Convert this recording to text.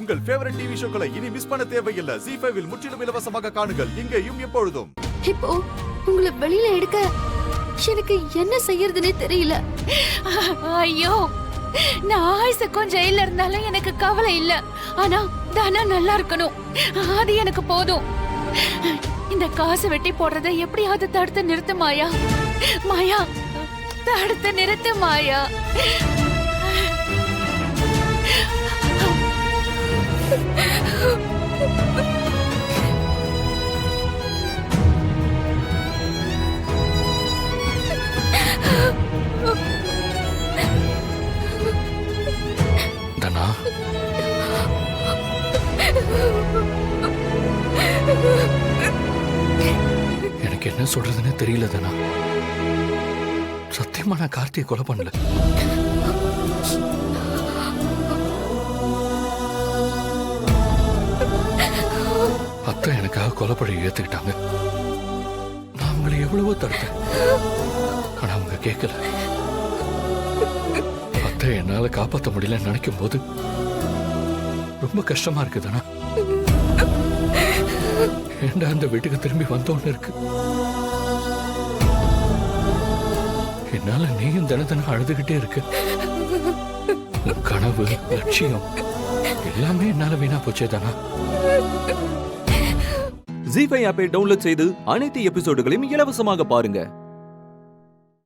உங்கள் favourite TV ஷோக்களை இனி miss பண்ண தேவையில்லை. ZEE5 இல் முற்றிலும் இலவசமாக காணுங்கள், இங்கேயும் எப்பொழுதும். இப்போ உங்களை வெளியில எடுக்க எனக்கு என்ன செய்யறதுனே தெரியல. ஐயோ, நான் ஆயுசுக்கும் ஜெயில இருந்தாலும் எனக்கு கவலை இல்ல. ஆனா தானா நல்லா இருக்கணும், அது எனக்கு போதும். இந்த காசு வெட்டி போடுறதை எப்படியாவது தடுத்து நிறுத்து மாயா. மாயா, தடுத்து நிறுத்து மாயா. தனா, எனக்கு என்ன சொல்றதுன்னு தெரியல தனா. சத்தியமா நான் கார்த்தியை கொலை பண்ணல. அத்தை எனக்காக கொலைப்பழி ஏத்துக்கிட்டாங்க. நான் அவங்களை எவ்வளவோ தடுத்தேன், ஆனா அவங்க கேட்கல. அத்தை என்னால காப்பாற்ற முடியலன்னு நினைக்கும் போது ரொம்ப கஷ்டமா இருக்குதானா. ஏண்டா அந்த வீட்டுக்கு திரும்பி வந்தோன்னு இருக்கு. என்னால நீயும் தினம் அழுதுகிட்டே இருக்கு. உன் கனவு, லட்சியம் எல்லாமே என்னால வீணா போச்சே தானா. ZEE5 ஆப்பை டவுன்லோட் செய்து அனைத்து எபிசோடுகளையும் இலவசமாக பாருங்க.